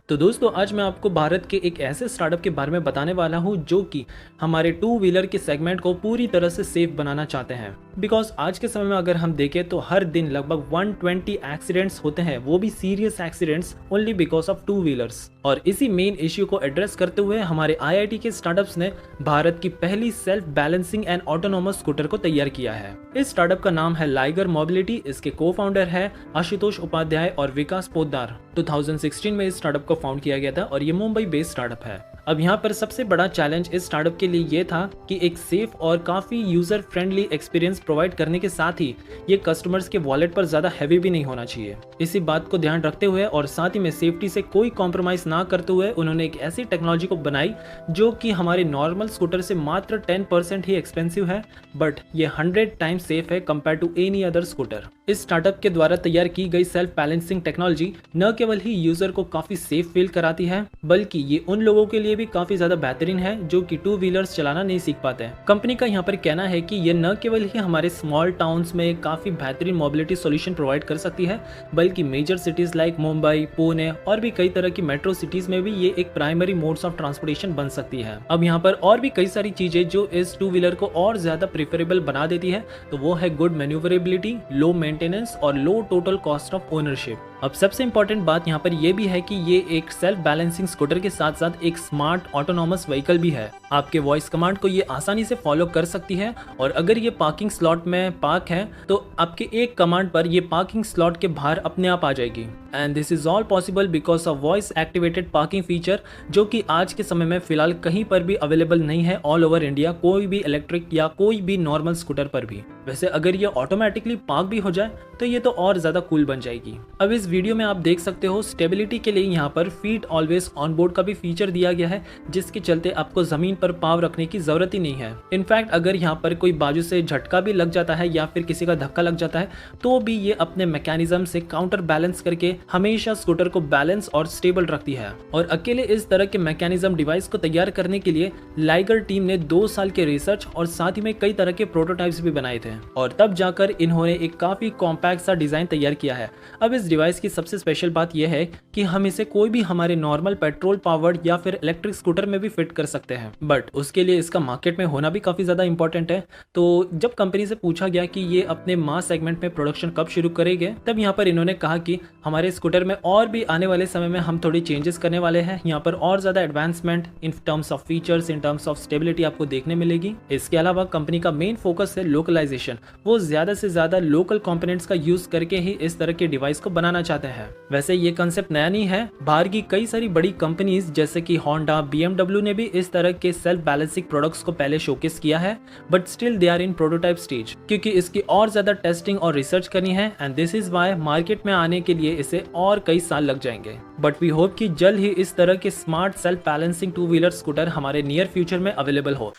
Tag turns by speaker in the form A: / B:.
A: तो दोस्तों आज मैं आपको भारत के एक ऐसे स्टार्टअप के बारे में बताने वाला हूं जो कि हमारे टू व्हीलर के सेगमेंट को पूरी तरह से सेफ बनाना चाहते हैं। बिकॉज आज के समय में अगर हम देखें तो हर दिन लगभग 120 एक्सीडेंट्स होते हैं, वो भी serious accidents only because of two wheelers. और इसी मेन इश्यू को एड्रेस करते हुए हमारे आईआईटी के स्टार्टअप्स ने भारत की पहली self balancing and autonomous scooter को तैयार किया है। इस स्टार्टअप का नाम है लाइगर मोबिलिटी। इसके को फाउंडर है आशुतोष उपाध्याय और विकास पोद्दार। 2016 में इस स्टार्टअप को फाउंड किया गया था और ये मुंबई बेस्ड स्टार्टअप है। अब यहाँ पर सबसे बड़ा चैलेंज इस स्टार्टअप के लिए ये था कि एक सेफ और काफी यूजर फ्रेंडली एक्सपीरियंस प्रोवाइड करने के साथ ही ये कस्टमर्स के वॉलेट पर ज्यादा हैवी भी नहीं होना चाहिए। इसी बात को ध्यान रखते हुए और साथ ही में सेफ्टी से कोई कॉम्प्रोमाइज ना करते हुए उन्होंने एक ऐसी टेक्नोलॉजी को बनाई जो कि हमारे नॉर्मल स्कूटर से मात्र 10% ही एक्सपेंसिव है, बट ये 100 टाइम्स सेफ है compare to any other scooter. इस स्टार्टअप के द्वारा तैयार की गई सेल्फ बैलेंसिंग टेक्नोलॉजी न केवल ही यूजर को काफी सेफ फील कराती है, बल्कि ये उन लोगों के लिए भी काफी ज्यादा बेहतरीन है जो कि टू व्हीलर्स चलाना नहीं सीख पाते हैं। कंपनी का यहाँ पर कहना है कि ये न केवल ही हमारे स्मॉल टाउन्स में काफी बेहतरीन मोबिलिटी सॉल्यूशन प्रोवाइड कर सकती है, बल्कि major cities like Mumbai, Pune और भी कई तरह की मेट्रो सिटीज में भी ये एक प्राइमरी मोड्स ऑफ ट्रांसपोर्टेशन बन सकती है। अब यहाँ पर और भी कई सारी चीजें जो इस टू व्हीलर को और ज्यादा प्रेफरेबल बना देती है, तो वो है गुड मैन्यूवरेबिलिटी, लो मेंटेनेंस और लो टोटल कॉस्ट ऑफ ओनरशिप। अब सबसे इंपॉर्टेंट बात यहाँ पर यह भी है कि ये एक सेल्फ बैलेंसिंग स्कूटर के साथ साथ एक स्मार्ट ऑटोनॉमस व्हीकल भी है। आपके वॉइस कमांड को ये आसानी से फॉलो कर सकती है और अगर ये पार्किंग स्लॉट में पार्क है तो आपके एक कमांड पर ये पार्किंग स्लॉट के बाहर अपने आप आ जाएगी। And this is all possible because of voice activated parking feature, जो कि आज के समय में फिलहाल कहीं पर भी अवेलेबल नहीं है ऑल ओवर इंडिया, कोई भी इलेक्ट्रिक या कोई भी नॉर्मल स्कूटर पर भी। वैसे अगर ये ऑटोमेटिकली पार्क भी हो जाए तो ये तो और ज्यादा कूल बन जाएगी। अब इस वीडियो में आप देख सकते हो स्टेबिलिटी के लिए यहाँ पर फीट ऑलवेज ऑन बोर्ड का भी फीचर दिया गया है, जिसके चलते आपको जमीन पर पाँव रखने की जरूरत ही नहीं है। इनफैक्ट अगर यहाँ पर कोई बाजू से झटका भी लग जाता है या फिर किसी का धक्का लग जाता है तो भी ये अपने मैकेनिज्म से काउंटर बैलेंस करके हमेशा स्कूटर को बैलेंस और स्टेबल रखती है। और अकेले इस तरह के मैकेनिज्म डिवाइस को तैयार करने के लिए लाइगर टीम ने 2 साल के रिसर्च और साथ ही में कई तरह के प्रोटोटाइप्स भी बनाए थे और तब जाकर इन्होंने एक काफी कॉम्पैक्ट सा डिजाइन तैयार किया है। अब इस डिवाइस की सबसे स्पेशल बात यह है कि हम इसे कोई भी हमारे नॉर्मल पेट्रोल पावर्ड या फिर इलेक्ट्रिक स्कूटर में भी फिट कर सकते हैं, बट उसके लिए इसका मार्केट में होना भी काफी ज्यादा इंपॉर्टेंट है। तो जब कंपनी से पूछा गया कि ये अपने मास सेगमेंट में प्रोडक्शन कब शुरू करेंगे, तब यहाँ पर इन्होंने कहा कि हमारे स्कूटर में और भी आने वाले समय में हम थोड़ी चेंजेस करने वाले हैं। यहाँ पर और ज्यादा advancement in terms of features, in terms of stability आपको देखने मिलेगी। इसके अलावा कंपनी का मेन फोकस है लोकलाइजेशन। वो ज्यादा से ज्यादा लोकल कंपोनेंट्स का यूज करके ही इस तरह के डिवाइस को बनाना चाहते हैं। वैसे ये कंसेप्ट नया नहीं है, बाहर की कई सारी बड़ी कंपनीज जैसे कि होंडा, BMW ने भी इस तरह के सेल्फ बैलेंसिंग प्रोडक्ट्स को पहले शोकेस किया है, but still they are in prototype stage, क्योंकि इसकी और ज्यादा टेस्टिंग और रिसर्च करनी है। And this is why market में आने के लिए इसे और कई साल लग जाएंगे। बट वी होप कि जल्द ही इस तरह के smart self balancing two wheeler scooter हमारे नियर फ्यूचर में अवेलेबल हो।